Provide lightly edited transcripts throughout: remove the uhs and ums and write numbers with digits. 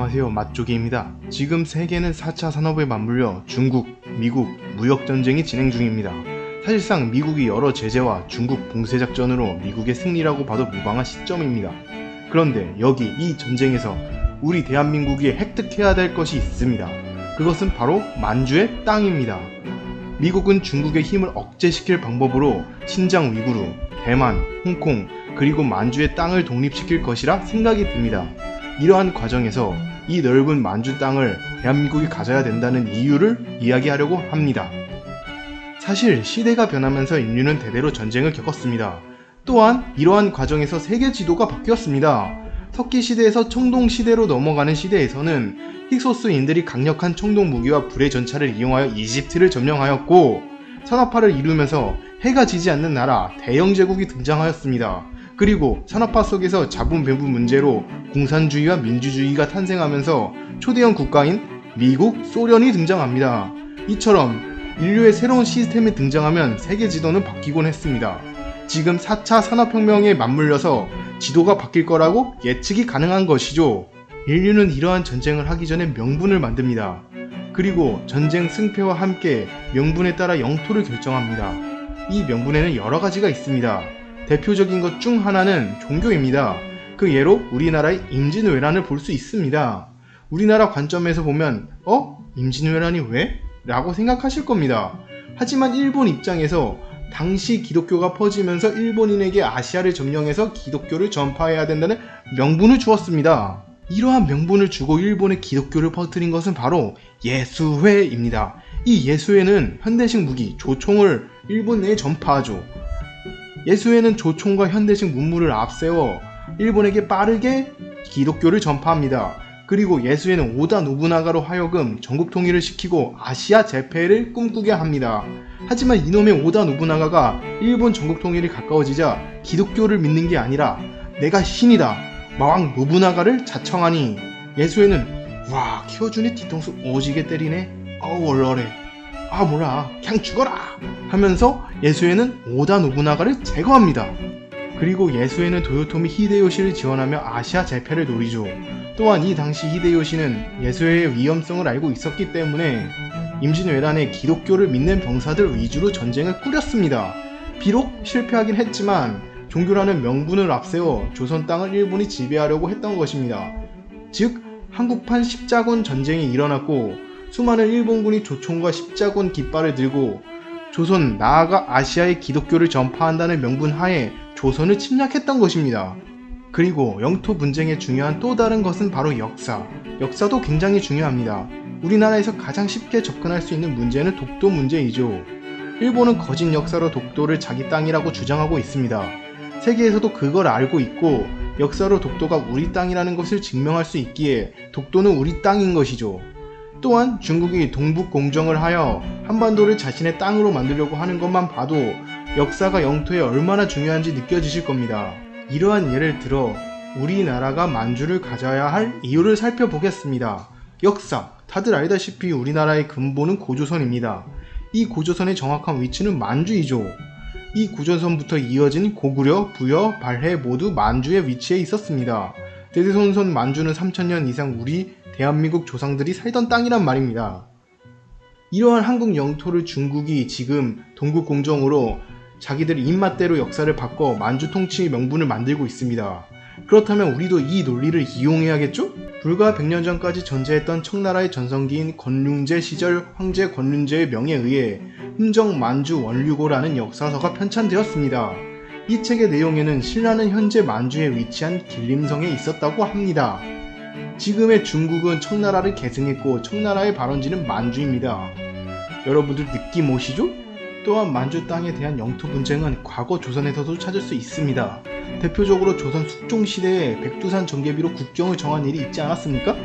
안녕하세요, 맛조개입니다. 지금 세계는 4차 산업에 맞물려 중국, 미국 무역전쟁이 진행 중입니다. 사실상 미국이 여러 제재와 중국 봉쇄작전으로 미국의 승리라고 봐도 무방한 시점입니다. 그런데 여기 이 전쟁에서 우리 대한민국이 획득해야 될 것이 있습니다. 그것은 바로 만주의 땅입니다. 미국은 중국의 힘을 억제시킬 방법으로 신장 위구르, 대만, 홍콩, 그리고 만주의 땅을 독립시킬 것이라 생각이 듭니다. 이러한 과정에서 이 넓은 만주 땅을 대한민국이 가져야 된다는 이유를 이야기하려고 합니다. 사실 시대가 변하면서 인류는 대대로 전쟁을 겪었습니다. 또한 이러한 과정에서 세계 지도가 바뀌었습니다. 석기 시대에서 청동 시대로 넘어가는 시대에서는 힉소스인들이 강력한 청동 무기와 불의 전차를 이용하여 이집트를 점령하였고, 산업화를 이루면서 해가 지지 않는 나라 대영 제국이 등장하였습니다. 그리고 산업화 속에서 자본 배분 문제로 공산주의와 민주주의가 탄생하면서 초대형 국가인 미국, 소련이 등장합니다. 이처럼 인류의 새로운 시스템이 등장하면 세계 지도는 바뀌곤 했습니다. 지금 4차 산업혁명에 맞물려서 지도가 바뀔 거라고 예측이 가능한 것이죠. 인류는 이러한 전쟁을 하기 전에 명분을 만듭니다. 그리고 전쟁 승패와 함께 명분에 따라 영토를 결정합니다. 이 명분에는 여러 가지가 있습니다. 대표적인 것 중 하나는 종교입니다. 그 예로 우리나라의 임진왜란을 볼 수 있습니다. 우리나라 관점에서 보면 임진왜란이 왜? 라고 생각하실 겁니다. 하지만 일본 입장에서 당시 기독교가 퍼지면서 일본인에게 아시아를 점령해서 기독교를 전파해야 된다는 명분을 주었습니다. 이러한 명분을 주고 일본에 기독교를 퍼뜨린 것은 바로 예수회입니다. 이 예수회는 현대식 무기, 조총을 일본 내에 전파하죠. 예수회는 조총과 현대식 문물을 앞세워 일본에게 빠르게 기독교를 전파합니다. 그리고 예수회는 오다 노부나가로 하여금 전국 통일을 시키고 아시아 재패를 꿈꾸게 합니다. 하지만 이놈의 오다 노부나가가 일본 전국 통일이 가까워지자 기독교를 믿는 게 아니라 내가 신이다, 마왕 노부나가를 자청하니 예수회는 와, 키워주니 뒤통수 오지게 때리네, 얼얼해, 몰라 그냥 죽어라 하면서 예수회는 오다 노부나가를 제거합니다. 그리고 예수회는 도요토미 히데요시를 지원하며 아시아 재패를 노리죠. 또한 이 당시 히데요시는 예수회의 위험성을 알고 있었기 때문에 임진왜란에 기독교를 믿는 병사들 위주로 전쟁을 꾸렸습니다. 비록 실패하긴 했지만 종교라는 명분을 앞세워 조선 땅을 일본이 지배하려고 했던 것입니다. 즉 한국판 십자군 전쟁이 일어났고 수많은 일본군이 조총과 십자군 깃발을 들고 조선, 나아가 아시아의 기독교를 전파한다는 명분 하에 조선을 침략했던 것입니다. 그리고 영토 분쟁의 중요한 또 다른 것은 바로 역사. 역사도 굉장히 중요합니다. 우리나라에서 가장 쉽게 접근할 수 있는 문제는 독도 문제이죠. 일본은 거짓 역사로 독도를 자기 땅이라고 주장하고 있습니다. 세계에서도 그걸 알고 있고 역사로 독도가 우리 땅이라는 것을 증명할 수 있기에 독도는 우리 땅인 것이죠. 또한 중국이 동북공정을 하여 한반도를 자신의 땅으로 만들려고 하는 것만 봐도 역사가 영토에 얼마나 중요한지 느껴지실 겁니다. 이러한 예를 들어 우리나라가 만주를 가져야 할 이유를 살펴보겠습니다. 역사, 다들 알다시피 우리나라의 근본은 고조선입니다. 이 고조선의 정확한 위치는 만주이죠. 이 고조선부터 이어진 고구려, 부여, 발해 모두 만주에 위치해 있었습니다. 대대손손 만주는 3000년 이상 우리 대한민국 조상들이 살던 땅이란 말입니다. 이러한 한국 영토를 중국이 지금 동국공정으로 자기들 입맛대로 역사를 바꿔 만주 통치의 명분을 만들고 있습니다. 그렇다면 우리도 이 논리를 이용해야겠죠? 불과 100년 전까지 존재했던 청나라의 전성기인 건륜제 시절 황제 건륜제의 명에 의해 흥정 만주 원류고라는 역사서가 편찬되었습니다. 이 책의 내용에는 신라는 현재 만주에 위치한 길림성에 있었다고 합니다. 지금의 중국은 청나라를 계승했고 청나라의 발원지는 만주입니다. 여러분들 느낌 오시죠? 또한 만주 땅에 대한 영토 분쟁은 과거 조선에서도 찾을 수 있습니다. 대표적으로 조선 숙종시대에 백두산 전개비로 국경을 정한 일이 있지 않았습니까?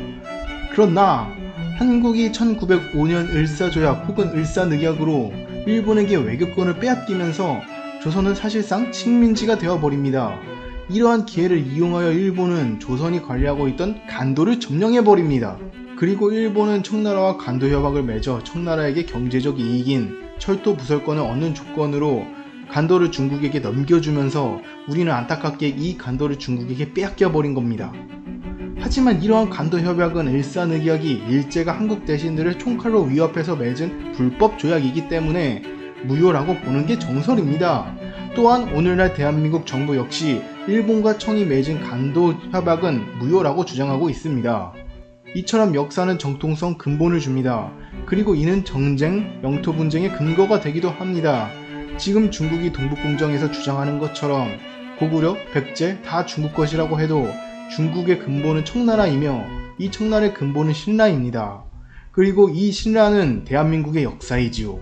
그러나 한국이 1905년 을사조약 혹은 을사늑약으로 일본에게 외교권을 빼앗기면서 조선은 사실상 식민지가 되어버립니다. 이러한 기회를 이용하여 일본은 조선이 관리하고 있던 간도를 점령해버립니다. 그리고 일본은 청나라와 간도 협약을 맺어 청나라에게 경제적 이익인 철도 부설권을 얻는 조건으로 간도를 중국에게 넘겨주면서 우리는 안타깝게 이 간도를 중국에게 빼앗겨버린 겁니다. 하지만 이러한 간도 협약은 일사늑약이 일제가 한국 대신들을 총칼로 위협해서 맺은 불법 조약이기 때문에 무효라고 보는 게 정설입니다. 또한 오늘날 대한민국 정부 역시 일본과 청이 맺은 간도 협약은 무효라고 주장하고 있습니다. 이처럼 역사는 정통성 근본을 줍니다. 그리고 이는 정쟁, 영토 분쟁의 근거가 되기도 합니다. 지금 중국이 동북공정에서 주장하는 것처럼 고구려, 백제 다 중국 것이라고 해도 중국의 근본은 청나라이며 이 청나라의 근본은 신라입니다. 그리고 이 신라는 대한민국의 역사이지요.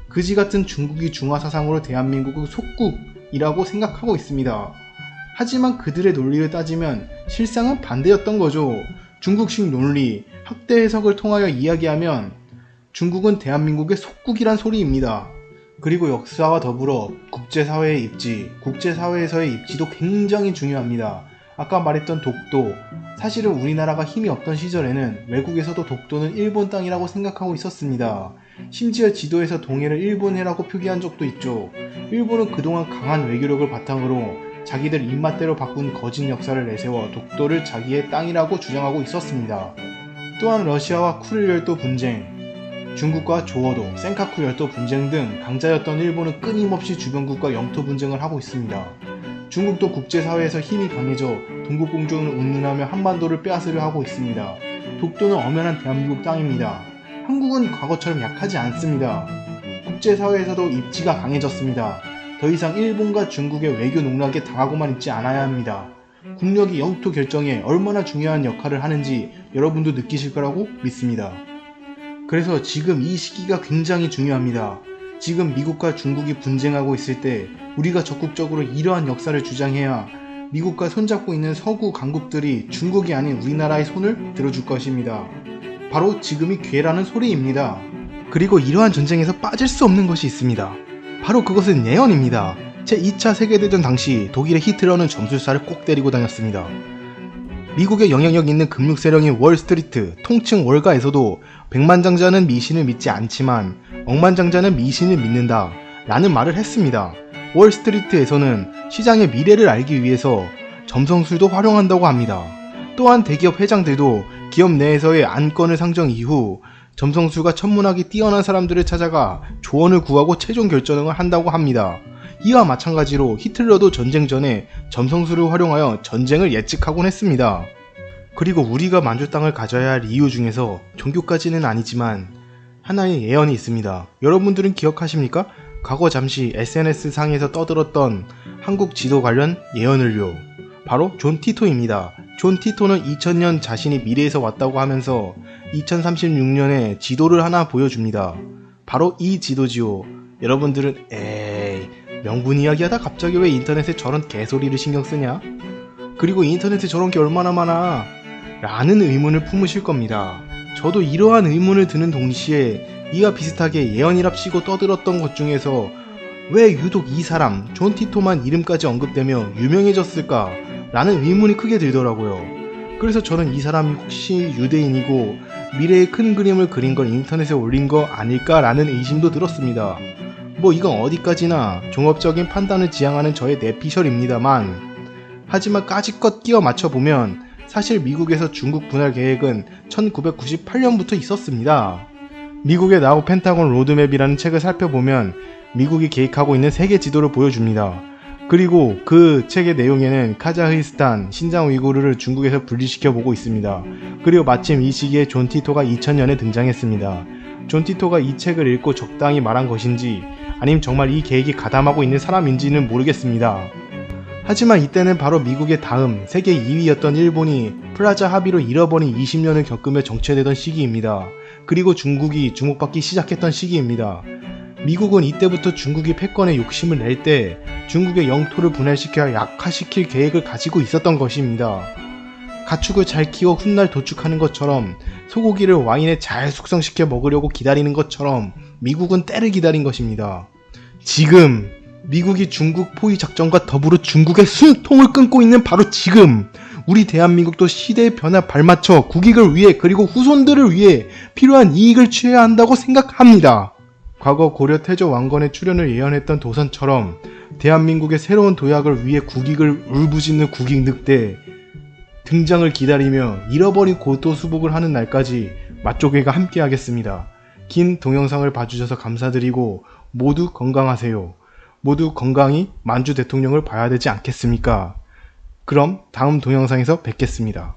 그지같은 중국이 중화사상으로 대한민국을 속국이라고 생각하고 있습니다. 하지만 그들의 논리를 따지면 실상은 반대였던 거죠. 중국식 논리, 학대 해석을 통하여 이야기하면 중국은 대한민국의 속국이란 소리입니다. 그리고 역사와 더불어 국제사회의 입지, 국제사회에서의 입지도 굉장히 중요합니다. 아까 말했던 독도, 사실은 우리나라가 힘이 없던 시절에는 외국에서도 독도는 일본 땅이라고 생각하고 있었습니다. 심지어 지도에서 동해를 일본해라고 표기한 적도 있죠. 일본은 그동안 강한 외교력을 바탕으로 자기들 입맛대로 바꾼 거짓 역사를 내세워 독도를 자기의 땅이라고 주장하고 있었습니다. 또한 러시아와 쿠릴 열도 분쟁, 중국과 조어도, 센카쿠 열도 분쟁 등 강자였던 일본은 끊임없이 주변국과 영토 분쟁을 하고 있습니다. 중국도 국제사회에서 힘이 강해져 동북공정을 운운하며 한반도를 빼앗으려 하고 있습니다. 독도는 엄연한 대한민국 땅입니다. 한국은 과거처럼 약하지 않습니다. 국제사회에서도 입지가 강해졌습니다. 더 이상 일본과 중국의 외교 농락에 당하고만 있지 않아야 합니다. 국력이 영토 결정에 얼마나 중요한 역할을 하는지 여러분도 느끼실 거라고 믿습니다. 그래서 지금 이 시기가 굉장히 중요합니다. 지금 미국과 중국이 분쟁하고 있을 때 우리가 적극적으로 이러한 역사를 주장해야 미국과 손잡고 있는 서구 강국들이 중국이 아닌 우리나라의 손을 들어줄 것입니다. 바로 지금이 기회라는 소리입니다. 그리고 이러한 전쟁에서 빠질 수 없는 것이 있습니다. 바로 그것은 예언입니다. 제2차 세계대전 당시 독일의 히틀러는 점술사를 꼭 때리고 다녔습니다. 미국의 영향력 있는 금융 세력인 월스트리트, 통칭 월가에서도 백만장자는 미신을 믿지 않지만 억만장자는 미신을 믿는다 라는 말을 했습니다. 월스트리트에서는 시장의 미래를 알기 위해서 점성술도 활용한다고 합니다. 또한 대기업 회장들도 기업 내에서의 안건을 상정 이후 점성술과 천문학이 뛰어난 사람들을 찾아가 조언을 구하고 최종 결정을 한다고 합니다. 이와 마찬가지로 히틀러도 전쟁 전에 점성술을 활용하여 전쟁을 예측하곤 했습니다. 그리고 우리가 만주 땅을 가져야 할 이유 중에서 종교까지는 아니지만 하나의 예언이 있습니다. 여러분들은 기억하십니까? 과거 잠시 SNS상에서 떠들었던 한국 지도 관련 예언을요. 바로 존 티토입니다. 존 티토는 2000년 자신이 미래에서 왔다고 하면서 2036년에 지도를 하나 보여줍니다. 바로 이 지도지요. 여러분들은 에이, 명분 이야기하다 갑자기 왜 인터넷에 저런 개소리를 신경 쓰냐? 그리고 인터넷에 저런 게 얼마나 많아? 라는 의문을 품으실 겁니다. 저도 이러한 의문을 드는 동시에 이와 비슷하게 예언이랍시고 떠들었던 것 중에서 왜 유독 이 사람 존 티토만 이름까지 언급되며 유명해졌을까? 라는 의문이 크게 들더라고요. 그래서 저는 이 사람이 혹시 유대인이고 미래의 큰 그림을 그린 걸 인터넷에 올린 거 아닐까라는 의심도 들었습니다. 뭐 이건 어디까지나 종합적인 판단을 지향하는 저의 내피셜입니다만, 하지만 까짓것 끼워 맞춰보면 사실 미국에서 중국 분할 계획은 1998년부터 있었습니다. 미국의 나우 펜타곤 로드맵이라는 책을 살펴보면 미국이 계획하고 있는 세계 지도를 보여줍니다. 그리고 그 책의 내용에는 카자흐스탄, 신장 우이구르를 중국에서 분리시켜 보고 있습니다. 그리고 마침 이 시기에 존 티토가 2000년에 등장했습니다. 존 티토가 이 책을 읽고 적당히 말한 것인지 아님 정말 이 계획이 가담하고 있는 사람인지는 모르겠습니다. 하지만 이때는 바로 미국의 다음 세계 2위였던 일본이 플라자 합의로 잃어버린 20년을 겪으며 정체되던 시기입니다. 그리고 중국이 주목받기 시작했던 시기입니다. 미국은 이때부터 중국이 패권에 욕심을 낼 때 중국의 영토를 분할시켜 약화시킬 계획을 가지고 있었던 것입니다. 가축을 잘 키워 훗날 도축하는 것처럼 소고기를 와인에 잘 숙성시켜 먹으려고 기다리는 것처럼 미국은 때를 기다린 것입니다. 지금 미국이 중국 포위 작전과 더불어 중국의 숨통을 끊고 있는 바로 지금 우리 대한민국도 시대의 변화에 발맞춰 국익을 위해 그리고 후손들을 위해 필요한 이익을 취해야 한다고 생각합니다. 과거 고려 태조 왕건의 출현을 예언했던 도선처럼 대한민국의 새로운 도약을 위해 국익을 울부짖는 국익 늑대 등장을 기다리며 잃어버린 고토 수복을 하는 날까지 맛조개가 함께 하겠습니다. 긴 동영상을 봐주셔서 감사드리고 모두 건강하세요. 모두 건강히 만주 대통령을 봐야 되지 않겠습니까? 그럼 다음 동영상에서 뵙겠습니다.